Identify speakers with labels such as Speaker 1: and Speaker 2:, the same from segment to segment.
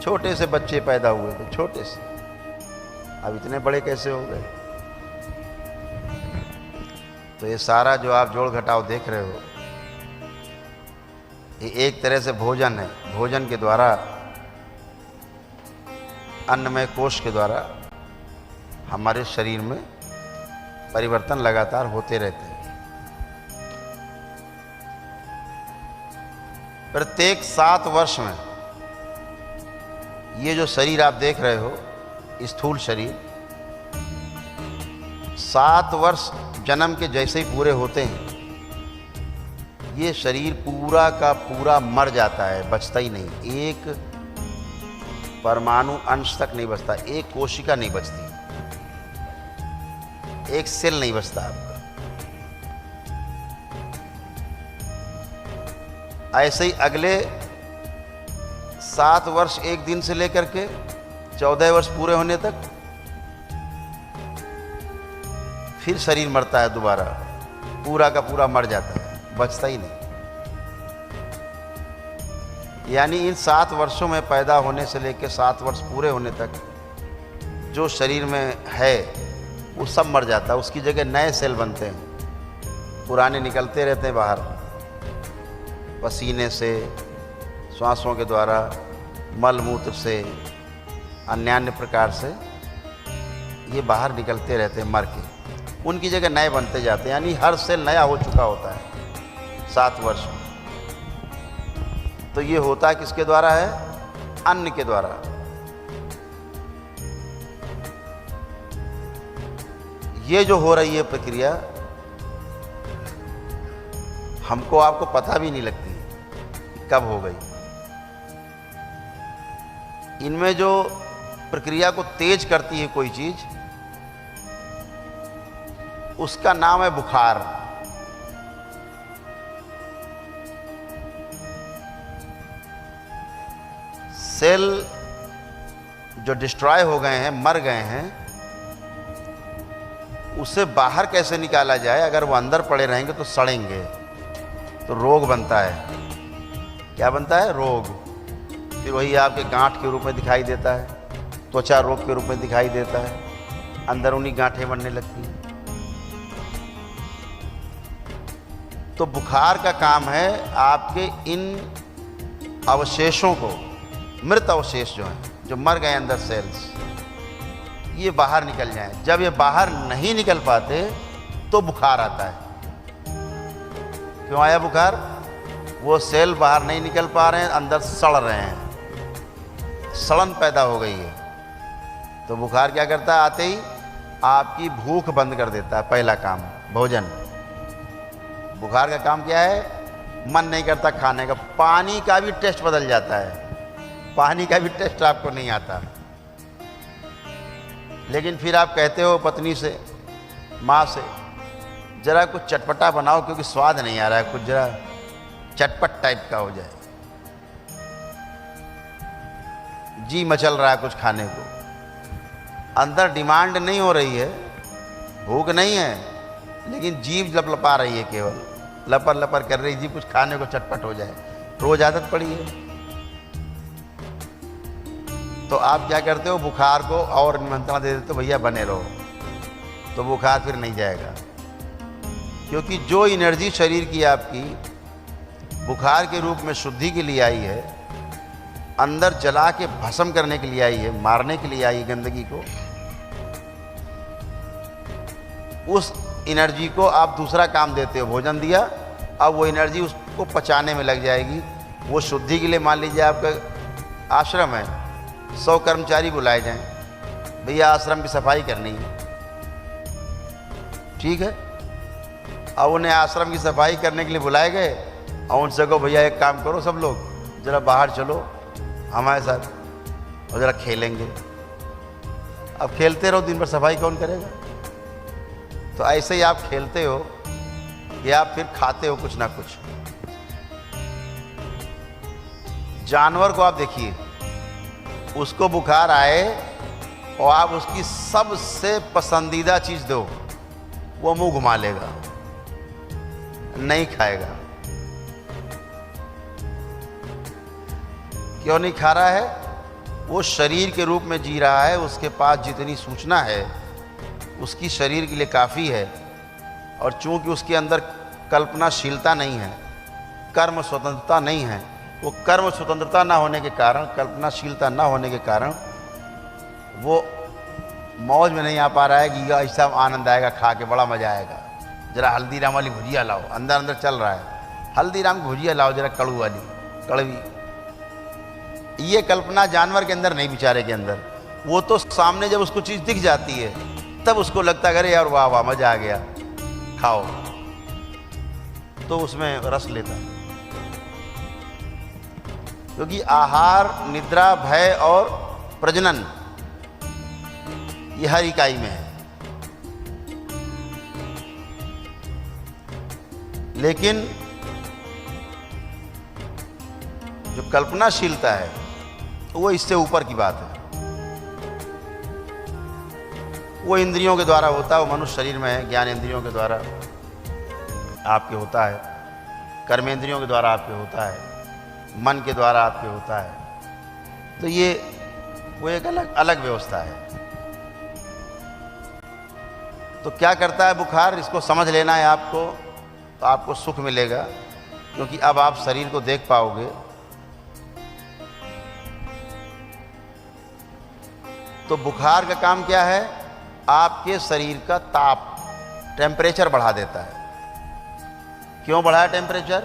Speaker 1: छोटे से बच्चे पैदा हुए थे, छोटे से, अब इतने बड़े कैसे हो गए। तो ये सारा जो आप जोड़ घटाव देख रहे हो, ये एक तरह से भोजन है। भोजन के द्वारा, अन्नमय कोश के द्वारा हमारे शरीर में परिवर्तन लगातार होते रहते हैं। प्रत्येक 7 वर्ष में ये जो शरीर आप देख रहे हो, स्थूल शरीर, 7 वर्ष जन्म के जैसे ही पूरे होते हैं, ये शरीर पूरा का पूरा मर जाता है, बचता ही नहीं। एक परमाणु अंश तक नहीं बचता, एक कोशिका नहीं बचती, एक सेल नहीं बचता आपका। ऐसे ही अगले 7 वर्ष 1 दिन से लेकर के 14 वर्ष पूरे होने तक फिर शरीर मरता है दोबारा, पूरा का पूरा मर जाता है, बचता ही नहीं। यानी इन 7 वर्षों में पैदा होने से लेकर 7 वर्ष पूरे होने तक जो शरीर में है वो सब मर जाता है, उसकी जगह नए सेल बनते हैं, पुराने निकलते रहते हैं बाहर, पसीने से, श्वासों के द्वारा, मल मूत्र से, अन्य प्रकार से ये बाहर निकलते रहते हैं मर के, उनकी जगह नए बनते जाते हैं। यानी हर सेल नया हो चुका होता है 7 वर्ष में। तो ये होता किसके द्वारा है? अन्न के द्वारा। ये जो हो रही है प्रक्रिया, हमको आपको पता भी नहीं लगती कि कब हो गई। इनमें जो प्रक्रिया को तेज करती है कोई चीज, उसका नाम है बुखार। सेल जो डिस्ट्रॉय हो गए हैं, मर गए हैं, उसे बाहर कैसे निकाला जाए? अगर वो अंदर पड़े रहेंगे तो सड़ेंगे, तो रोग बनता है। क्या बनता है? रोग। फिर वही आपके गांठ के रूप में दिखाई देता है, त्वचा रोग के रूप में दिखाई देता है, अंदरूनी गांठें बनने लगती हैं। तो बुखार का काम है आपके इन अवशेषों को, मृत अवशेष जो हैं, जो मर गए अंदर सेल्स, ये बाहर निकल जाएं। जब ये बाहर नहीं निकल पाते तो बुखार आता है। क्यों आया बुखार? वो सेल बाहर नहीं निकल पा रहे हैं, अंदर सड़ रहे हैं, सड़न पैदा हो गई है। तो बुखार क्या करता है? आते ही आपकी भूख बंद कर देता है। पहला काम भोजन। बुखार का काम क्या है? मन नहीं करता खाने का, पानी का भी टेस्ट बदल जाता है, पानी का भी टेस्ट आपको नहीं आता। लेकिन फिर आप कहते हो पत्नी से, माँ से, जरा कुछ चटपटा बनाओ क्योंकि स्वाद नहीं आ रहा है, कुछ जरा चटपट टाइप का हो जाए। जी मचल रहा है कुछ खाने को, अंदर डिमांड नहीं हो रही है, भूख नहीं है, लेकिन जीभ लपलपा रही है, केवल लपर लपर कर रही जी, कुछ खाने को चटपट हो जाए। रोज आदत पड़ी है। तो आप क्या करते हो? बुखार को और निमंत्रण दे देते हो, भैया बने रहो, तो बुखार फिर नहीं जाएगा। क्योंकि जो एनर्जी शरीर की आपकी बुखार के रूप में शुद्धि के लिए आई है, अंदर जला के भस्म करने के लिए आई है, मारने के लिए आई है गंदगी को, उस एनर्जी को आप दूसरा काम देते हो, भोजन दिया, अब वो एनर्जी उसको पचाने में लग जाएगी। वो शुद्धि के लिए, मान लीजिए आपका आश्रम है, 100 कर्मचारी बुलाए जाएं, भैया आश्रम की सफाई करनी है, ठीक है। अब उन्हें आश्रम की सफाई करने के लिए बुलाए गए और उनसे कहो भैया एक काम करो, सब लोग ज़रा बाहर चलो हमारे साथ और ज़रा खेलेंगे। अब खेलते रहो दिन भर, सफाई कौन करेगा? तो ऐसे ही आप खेलते हो या आप फिर खाते हो कुछ ना कुछ। जानवर को आप देखिए, उसको बुखार आए और आप उसकी सबसे पसंदीदा चीज़ दो, वो मुंह घुमा लेगा, नहीं खाएगा। क्यों नहीं खा रहा है? वो शरीर के रूप में जी रहा है, उसके पास जितनी सूचना है उसकी शरीर के लिए काफ़ी है, और चूंकि उसके अंदर कल्पनाशीलता नहीं है, कर्म स्वतंत्रता नहीं है, वो कर्म स्वतंत्रता ना होने के कारण, कल्पनाशीलता ना होने के कारण वो मौज में नहीं आ पा रहा है कि ऐसा आनंद आएगा, खा के बड़ा मज़ा आएगा, ज़रा हल्दीराम वाली भुजिया लाओ, अंदर अंदर चल रहा है हल्दीराम की भुजिया लाओ, ज़रा कड़ू वाली, कड़वी। ये कल्पना जानवर के अंदर नहीं, बेचारे के अंदर। वो तो सामने जब उसको चीज़ दिख जाती है तब उसको लगता है अरे यार वाह वाह मज़ा आ गया, खाओ, तो उसमें रस लेता है। क्योंकि आहार, निद्रा, भय और प्रजनन ये हर इकाई में है। लेकिन जो कल्पनाशीलता है वो इससे ऊपर की बात है। वो इंद्रियों के द्वारा होता है, वो मनुष्य शरीर में है, ज्ञान इंद्रियों के द्वारा आपके होता है, कर्मेंद्रियों के द्वारा आपके होता है, मन के द्वारा आपके होता है। तो ये वो एक अलग अलग व्यवस्था है। तो क्या करता है बुखार, इसको समझ लेना है आपको, तो आपको सुख मिलेगा, क्योंकि अब आप शरीर को देख पाओगे। तो बुखार का काम क्या है, आपके शरीर का ताप, टेम्परेचर बढ़ा देता है। क्यों बढ़ाया टेम्परेचर?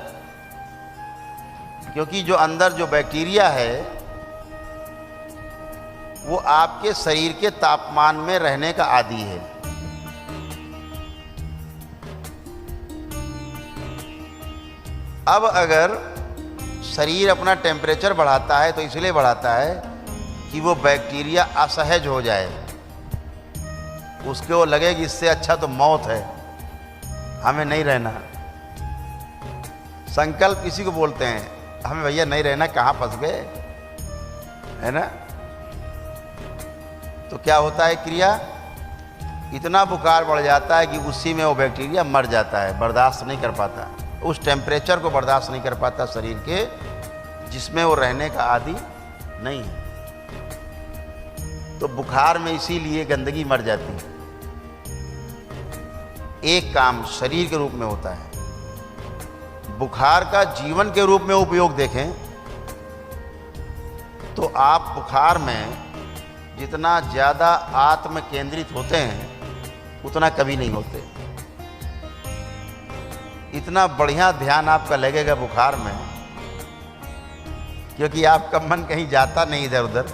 Speaker 1: क्योंकि जो अंदर जो बैक्टीरिया है वो आपके शरीर के तापमान में रहने का आदी है। अब अगर शरीर अपना टेम्परेचर बढ़ाता है तो इसलिए बढ़ाता है कि वो बैक्टीरिया असहज हो जाए, उसको लगे कि इससे अच्छा तो मौत है, हमें नहीं रहना। संकल्प इसी को बोलते हैं, हमें भैया नहीं रहना, कहाँ फंस गए, है ना। तो क्या होता है क्रिया, इतना बुखार बढ़ जाता है कि उसी में वो बैक्टीरिया मर जाता है, बर्दाश्त नहीं कर पाता, उस टेम्परेचर को बर्दाश्त नहीं कर पाता शरीर के, जिसमें वो रहने का आदी नहीं है। तो बुखार में इसीलिए गंदगी मर जाती है। एक काम शरीर के रूप में होता है। बुखार का जीवन के रूप में उपयोग देखें तो आप बुखार में जितना ज़्यादा आत्म केंद्रित होते हैं उतना कभी नहीं होते। इतना बढ़िया ध्यान आपका लगेगा बुखार में, क्योंकि आपका मन कहीं जाता नहीं इधर उधर,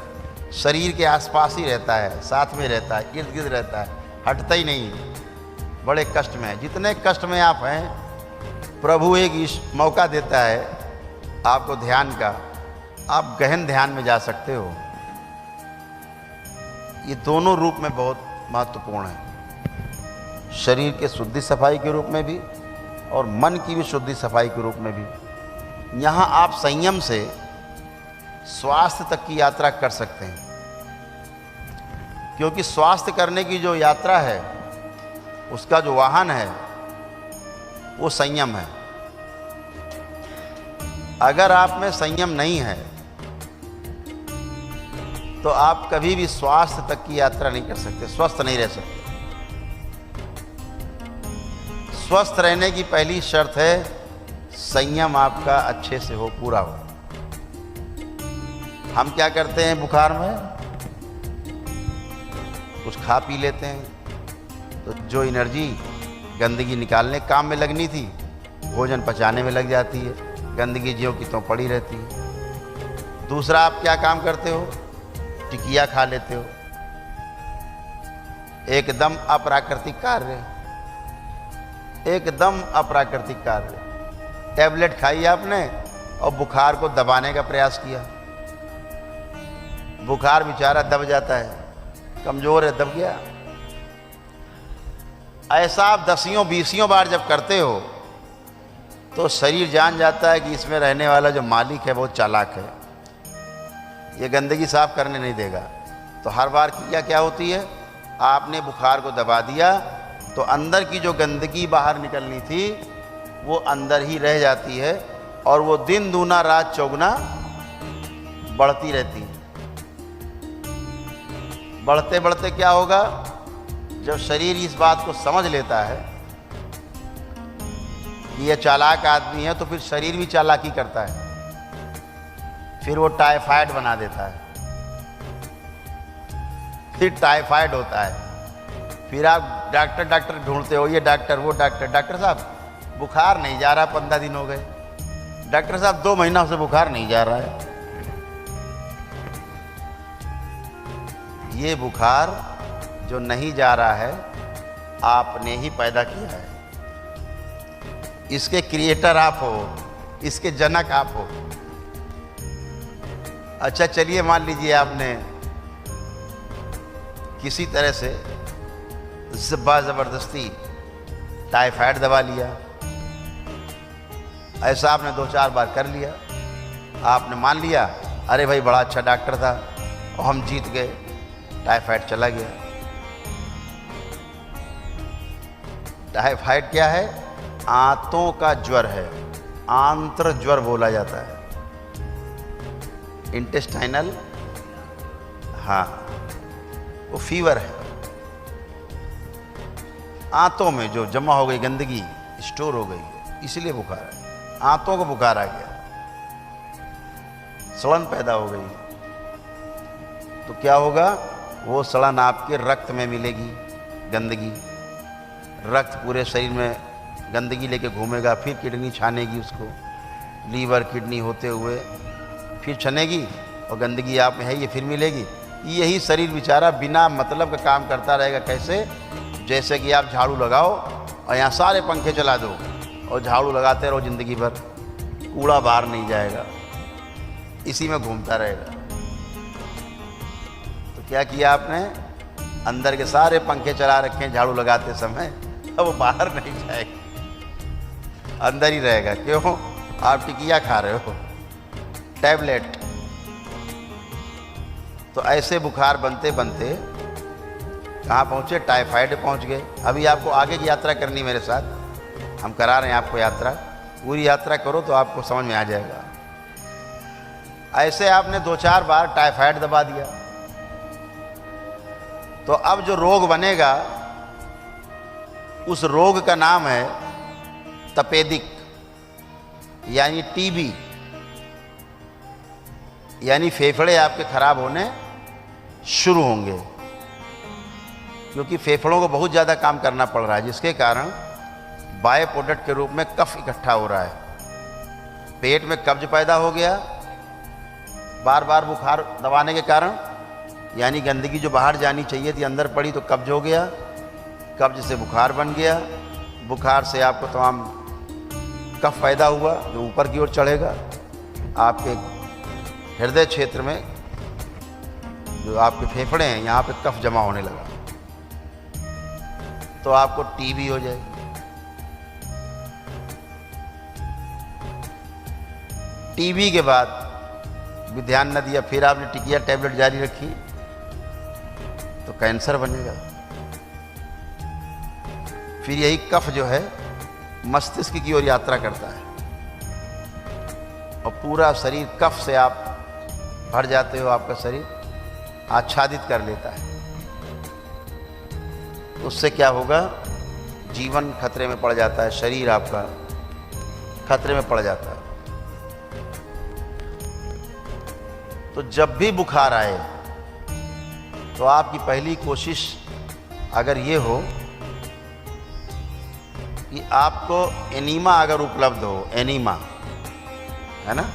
Speaker 1: शरीर के आसपास ही रहता है, साथ में रहता है, इर्द गिर्द रहता है, हटता ही नहीं। बड़े कष्ट में है, जितने कष्ट में आप हैं प्रभु एक मौका देता है आपको ध्यान का, आप गहन ध्यान में जा सकते हो। ये दोनों रूप में बहुत महत्वपूर्ण है, शरीर के शुद्धि सफाई के रूप में भी और मन की भी शुद्धि सफाई के रूप में भी। यहाँ आप संयम से स्वास्थ्य तक की यात्रा कर सकते हैं, क्योंकि स्वास्थ्य करने की जो यात्रा है उसका जो वाहन है वो संयम है। अगर आप में संयम नहीं है तो आप कभी भी स्वास्थ्य तक की यात्रा नहीं कर सकते, स्वस्थ नहीं रह सकते। स्वस्थ रहने की पहली शर्त है संयम आपका अच्छे से हो, पूरा हो। हम क्या करते हैं बुखार में, कुछ खा पी लेते हैं, तो जो एनर्जी गंदगी निकालने काम में लगनी थी भोजन पचाने में लग जाती है, गंदगी ज्यों की त्यों पड़ी रहती है। दूसरा आप क्या काम करते हो, टिकिया खा लेते हो, एकदम अप्राकृतिक कार्य, एकदम अप्राकृतिक कार्य। टैबलेट खाई आपने और बुखार को दबाने का प्रयास किया, बुखार बेचारा दब जाता है, कमजोर है, दब गया। ऐसा आप 10-20 बार जब करते हो तो शरीर जान जाता है कि इसमें रहने वाला जो मालिक है बहुत चालाक है, ये गंदगी साफ करने नहीं देगा। तो हर बार क्रिया क्या होती है, आपने बुखार को दबा दिया तो अंदर की जो गंदगी बाहर निकलनी थी वो अंदर ही रह जाती है, और वो दिन दूना रात चौगुना बढ़ती रहती है। बढ़ते बढ़ते क्या होगा, जब शरीर इस बात को समझ लेता है कि यह चालाक आदमी है, तो फिर शरीर भी चालाकी करता है, फिर वो टाइफाइड बना देता है, फिर टाइफाइड होता है, फिर आप डॉक्टर ढूंढते हो, ये डॉक्टर वो डॉक्टर साहब बुखार नहीं जा रहा, 15 दिन हो गए, डॉक्टर साहब 2 महीना से बुखार नहीं जा रहा है। ये बुखार जो नहीं जा रहा है आपने ही पैदा किया है, इसके क्रिएटर आप हो, इसके जनक आप हो। अच्छा चलिए मान लीजिए आपने किसी तरह से ज़बरदस्ती टाइफाइड दवा लिया, ऐसा आपने 2-4 बार कर लिया, आपने मान लिया अरे भाई बड़ा अच्छा डॉक्टर था और हम जीत गए, टाइफाइड चला गया। टाइफाइड क्या है? आंतों का ज्वर है, आंत्र ज्वर बोला जाता है, इंटेस्टाइनल, हाँ वो फीवर है। आंतों में जो जमा हो गई गंदगी स्टोर हो गई है, इसलिए बुखार है। आंतों को बुखार आ गया, सड़न पैदा हो गई, तो क्या होगा, वो सड़न आपके रक्त में मिलेगी, गंदगी, रक्त पूरे शरीर में गंदगी लेके घूमेगा, फिर किडनी छानेगी उसको, लीवर किडनी होते हुए फिर छनेगी और गंदगी आप में है ये फिर मिलेगी। यही शरीर बेचारा बिना मतलब का काम करता रहेगा। कैसे? जैसे कि आप झाड़ू लगाओ और यहाँ सारे पंखे चला दो और झाड़ू लगाते रहो ज़िंदगी भर, कूड़ा बाहर नहीं जाएगा, इसी में घूमता रहेगा। तो क्या किया आपने, अंदर के सारे पंखे चला रखे हैं झाड़ू लगाते समय, अब वो बाहर नहीं जाएगा, अंदर ही रहेगा। क्यों? आप टिकिया खा रहे हो, टैबलेट। तो ऐसे बुखार बनते बनते कहाँ पहुँचे? टाइफाइड पहुँच गए। अभी आपको आगे की यात्रा करनी मेरे साथ, हम करा रहे हैं आपको यात्रा, पूरी यात्रा करो तो आपको समझ में आ जाएगा। ऐसे आपने 2-4 बार टाइफाइड दबा दिया, तो अब जो रोग बनेगा उस रोग का नाम है तपेदिक, यानी टीबी, यानी फेफड़े आपके खराब होने शुरू होंगे, क्योंकि फेफड़ों को बहुत ज़्यादा काम करना पड़ रहा है, जिसके कारण बाय प्रोडक्ट के रूप में कफ इकट्ठा हो रहा है। पेट में कब्ज पैदा हो गया बार बार बुखार दबाने के कारण, यानी गंदगी जो बाहर जानी चाहिए थी अंदर पड़ी तो कब्ज हो गया, कब्ज से बुखार बन गया, बुखार से आपको तमाम कफ पैदा हुआ जो ऊपर की ओर चढ़ेगा, आपके हृदय क्षेत्र में जो आपके फेफड़े हैं यहाँ पे कफ जमा होने लगा, तो आपको टीबी हो जाएगी। टीबी के बाद भी ध्यान न दिया, फिर आपने टिकिया टैबलेट जारी रखी, तो कैंसर बनेगा। फिर यही कफ जो है मस्तिष्क की ओर यात्रा करता है और पूरा शरीर कफ से आप भर जाते हो, आपका शरीर आच्छादित कर लेता है। उससे क्या होगा, जीवन खतरे में पड़ जाता है, शरीर आपका खतरे में पड़ जाता है। तो जब भी बुखार आए तो आपकी पहली कोशिश अगर ये हो कि आपको एनीमा अगर उपलब्ध हो, एनीमा है ना,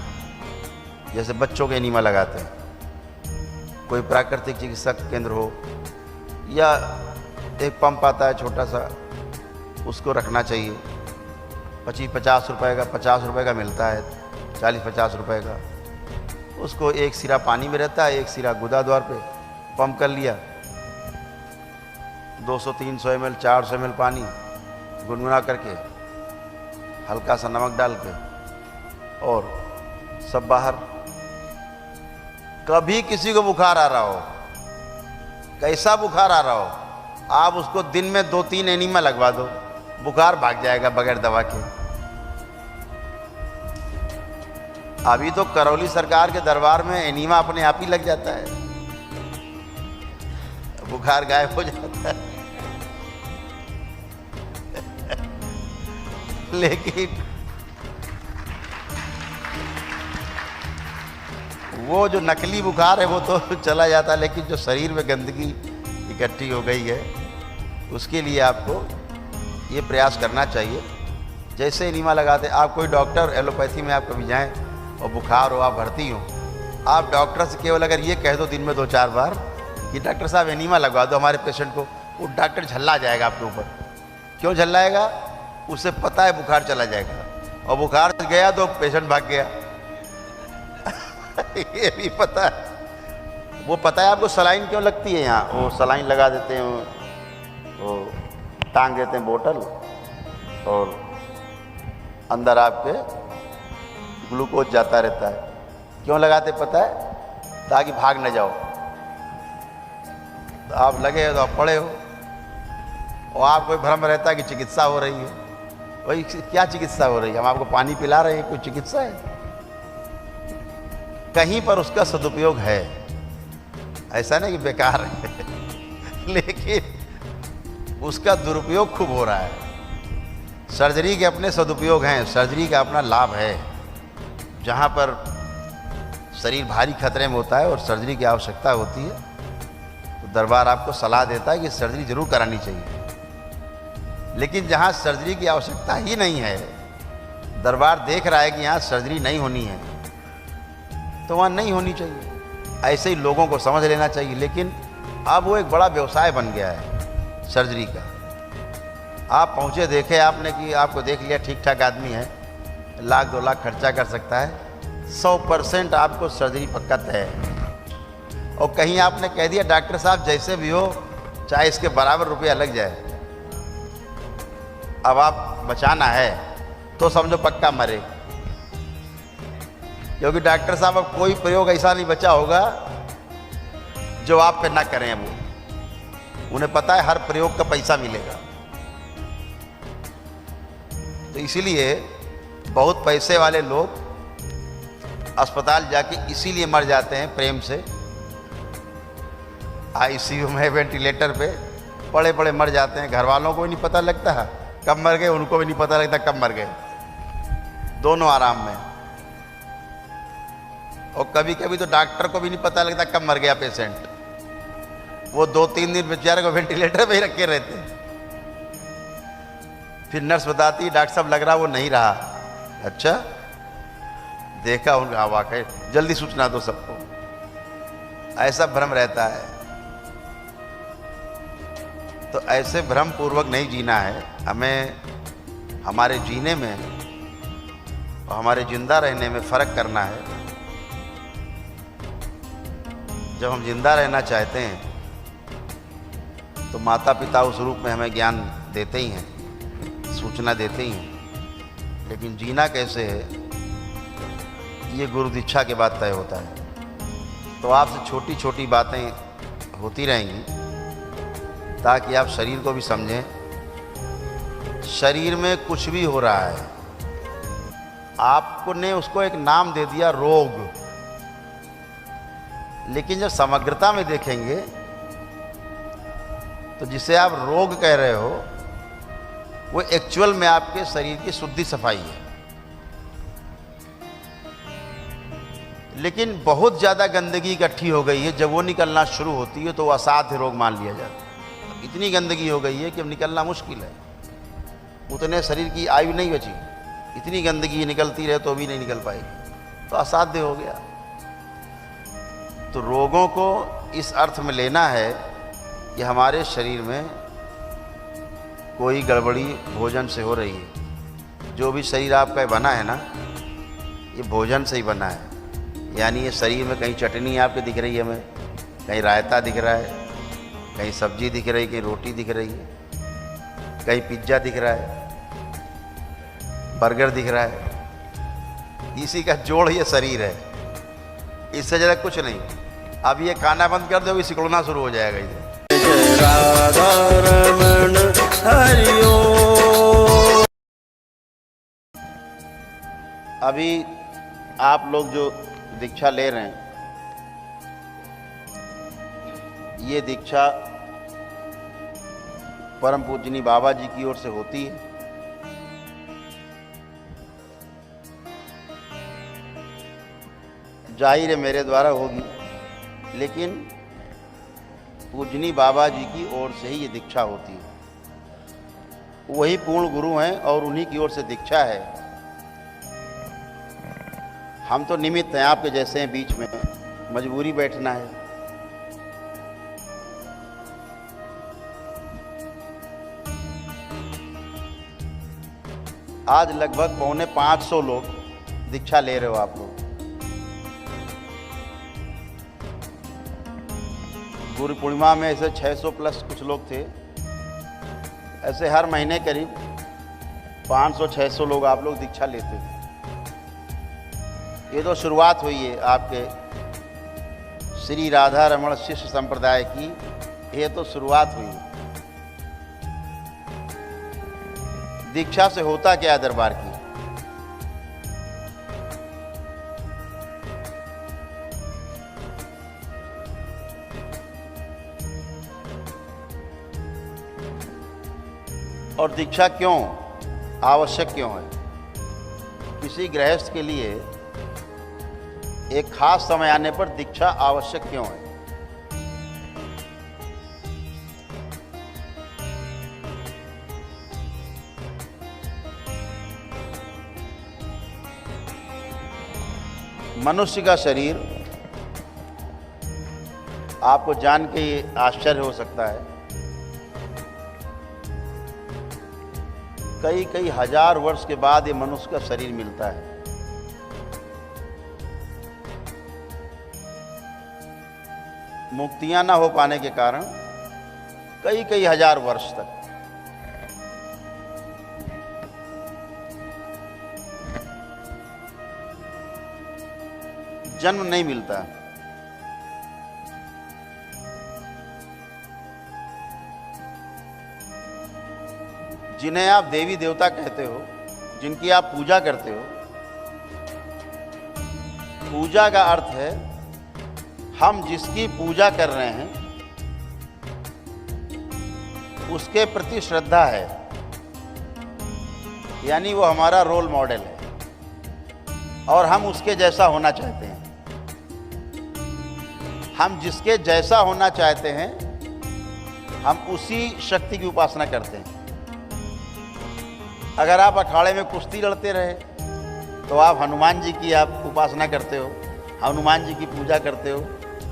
Speaker 1: जैसे बच्चों के एनीमा लगाते हैं, कोई प्राकृतिक चिकित्सा केंद्र हो, या एक पंप आता है छोटा सा, उसको रखना चाहिए। 25-50 रुपए का, 50 रुपए का मिलता है, 40-50 रुपए का। उसको एक सिरा पानी में रहता है, एक सिरा गुदा द्वार पे पंप कर लिया, 200-300 ml 400 ml पानी गुनगुना करके, हल्का सा नमक डाल के, और सब बाहर। कभी किसी को बुखार आ रहा हो, कैसा बुखार आ रहा हो, आप उसको दिन में 2-3 एनीमा लगवा दो, बुखार भाग जाएगा बगैर दवा के। अभी तो करौली सरकार के दरबार में एनीमा अपने आप ही लग जाता है। बुखार गायब हो जाता है। लेकिन वो जो नकली बुखार है वो तो चला जाता है, लेकिन जो शरीर में गंदगी इकट्ठी हो गई है उसके लिए आपको ये प्रयास करना चाहिए। जैसे एनीमा लगाते, आप कोई डॉक्टर एलोपैथी में आप कभी जाएं और बुखार हो, आप भर्ती हो, आप डॉक्टर से केवल अगर ये कह दो दिन में 2-4 बार कि डॉक्टर साहब एनीमा लगवा दो हमारे पेशेंट को, वो डॉक्टर झल्ला जाएगा आपके ऊपर। क्यों झल्लाएगा? उसे पता है बुखार चला जाएगा, और बुखार गया तो पेशेंट भाग गया। ये भी पता है। वो पता है आपको सलाइन क्यों लगती है यहाँ, वो सलाइन लगा देते हैं, वो टांग देते हैं बोतल, और अंदर आपके ग्लूकोज जाता रहता है। क्यों लगाते पता है? ताकि भाग न जाओ। तो आप लगे हो तो आप पड़े हो, और आपको भ्रम रहता है कि चिकित्सा हो रही है। वही क्या चिकित्सा हो रही है? हम आपको पानी पिला रहे हैं, कोई चिकित्सा है? कहीं पर उसका सदुपयोग है, ऐसा नहीं कि बेकार है, लेकिन उसका दुरुपयोग खूब हो रहा है। सर्जरी के अपने सदुपयोग हैं, सर्जरी का अपना लाभ है। जहाँ पर शरीर भारी खतरे में होता है और सर्जरी की आवश्यकता होती है, तो दरबार आपको सलाह देता है कि सर्जरी जरूर करानी चाहिए। लेकिन जहाँ सर्जरी की आवश्यकता ही नहीं है, दरबार देख रहा है कि यहाँ सर्जरी नहीं होनी है, तो वहाँ नहीं होनी चाहिए। ऐसे ही लोगों को समझ लेना चाहिए। लेकिन अब वो एक बड़ा व्यवसाय बन गया है सर्जरी का। आप पहुँचे, देखे आपने कि आपको देख लिया ठीक ठाक आदमी है, 1-2 लाख खर्चा कर सकता है, 100% आपको सर्जरी पक्का तय है। और कहीं आपने कह दिया डॉक्टर साहब जैसे भी हो, चाहे इसके बराबर रुपया लग जाए, अब आप बचाना है, तो समझो पक्का मरे। क्योंकि डॉक्टर साहब अब कोई प्रयोग ऐसा नहीं बचा होगा जो आप पे ना करें। वो उन्हें पता है हर प्रयोग का पैसा मिलेगा। तो इसीलिए बहुत पैसे वाले लोग अस्पताल जाके इसीलिए मर जाते हैं प्रेम से। आईसीयू में वेंटिलेटर पे पड़े पड़े मर जाते हैं। घर वालों को भी नहीं पता लगता है कब मर गए, उनको भी नहीं पता लगता कब मर गए, दोनों आराम में। और कभी कभी तो डॉक्टर को भी नहीं पता लगता कब मर गया पेशेंट। वो 2-3 दिन बेचारे को वेंटिलेटर पे ही रखे रहते हैं। फिर नर्स बताती है डॉक्टर साहब लग रहा वो नहीं रहा। अच्छा, देखा उनका वाकई, जल्दी सूचना दो सबको। ऐसा भ्रम रहता है। तो ऐसे भ्रम पूर्वक नहीं जीना है हमें। हमारे जीने में और हमारे जिंदा रहने में फ़र्क करना है। जब हम जिंदा रहना चाहते हैं तो माता पिता उस रूप में हमें ज्ञान देते ही हैं, सूचना देते ही हैं। लेकिन जीना कैसे है, ये गुरु दीक्षा के बाद तय होता है। तो आपसे छोटी छोटी बातें होती रहेंगी ताकि आप शरीर को भी समझें। शरीर में कुछ भी हो रहा है, आपको ने उसको एक नाम दे दिया रोग, लेकिन जब समग्रता में देखेंगे तो जिसे आप रोग कह रहे हो वो एक्चुअल में आपके शरीर की शुद्धि सफाई है। लेकिन बहुत ज़्यादा गंदगी इकट्ठी हो गई है, जब वो निकलना शुरू होती है तो वो असाध्य रोग मान लिया जाता है। इतनी गंदगी हो गई है कि अब निकलना मुश्किल है, उतने शरीर की आयु नहीं बची। इतनी गंदगी निकलती रहे तो भी नहीं निकल पाएगी, तो असाध्य हो गया। तो रोगों को इस अर्थ में लेना है कि हमारे शरीर में कोई गड़बड़ी भोजन से हो रही है। जो भी शरीर आपका बना है ना, ये भोजन से ही बना है। यानी ये शरीर में कहीं चटनी आपके दिख रही है, हमें कहीं रायता दिख रहा है, कहीं सब्जी दिख रही है, कहीं रोटी दिख रही है, कहीं पिज्ज़ा दिख रहा है, बर्गर दिख रहा है। इसी का जोड़ ये शरीर है, इससे ज़्यादा कुछ नहीं। अब ये खाना बंद कर दो, सिकुड़ना शुरू हो जाएगा इधर। अभी आप लोग जो दीक्षा ले रहे हैं, ये दीक्षा परम पूजनी बाबा जी की ओर से होती है। जाहिर है मेरे द्वारा होगी, लेकिन पूजनी बाबा जी की ओर से ही ये दीक्षा होती है। वही पूर्ण गुरु हैं और उन्हीं की ओर से दीक्षा है। हम तो निमित्त हैं, आपके जैसे हैं, बीच में मजबूरी बैठना है। आज लगभग 450 लोग दीक्षा ले रहे हो आप लोग। गुरु पूर्णिमा में ऐसे 600 प्लस कुछ लोग थे। ऐसे हर महीने करीब 500-600 लोग आप लोग दीक्षा लेते थे। ये तो शुरुआत हुई है आपके श्री राधा रमण शिष्य संप्रदाय की, ये तो शुरुआत हुई। दीक्षा से होता क्या है दरबार की? और दीक्षा क्यों आवश्यक क्यों है? किसी गृहस्थ के लिए एक खास समय आने पर दीक्षा आवश्यक क्यों है? मनुष्य का शरीर, आपको जान के ये आश्चर्य हो सकता है, कई कई हजार वर्ष के बाद ये मनुष्य का शरीर मिलता है। मुक्तियां ना हो पाने के कारण कई कई हजार वर्ष तक जन्म नहीं मिलता। जिन्हें आप देवी देवता कहते हो, जिनकी आप पूजा करते हो, पूजा का अर्थ है हम जिसकी पूजा कर रहे हैं उसके प्रति श्रद्धा है, यानी वो हमारा रोल मॉडल है और हम उसके जैसा होना चाहते हैं। हम जिसके जैसा होना चाहते हैं हम उसी शक्ति की उपासना करते हैं। अगर आप अखाड़े में कुश्ती लड़ते रहे तो आप हनुमान जी की आप उपासना करते हो, हनुमान जी की पूजा करते हो।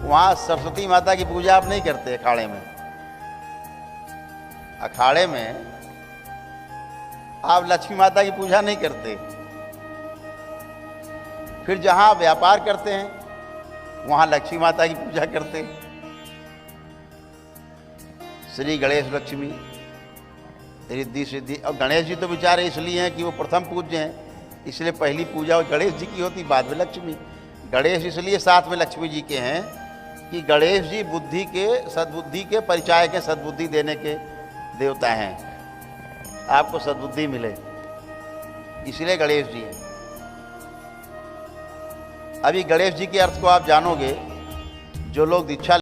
Speaker 1: वहाँ सरस्वती माता की पूजा आप नहीं करते। अखाड़े में आप लक्ष्मी माता की पूजा नहीं करते। फिर जहाँ आप व्यापार करते हैं वहाँ लक्ष्मी माता की पूजा करते हैं। श्री गणेश लक्ष्मी रिद्धि सिद्धि। और गणेश जी तो बेचारे इसलिए हैं कि वो प्रथम पूज्य हैं, इसलिए पहली पूजा गणेश जी की होती, बाद में लक्ष्मी। गणेश इसलिए साथ में लक्ष्मी जी के हैं कि गणेश जी बुद्धि के, सद्बुद्धि के परिचायक के, सद्बुद्धि देने के देवता हैं। आपको सद्बुद्धि मिले इसलिए गणेश जी हैं। अभी गणेश जी के अर्थ को आप जानोगे। जो लोग दीक्षा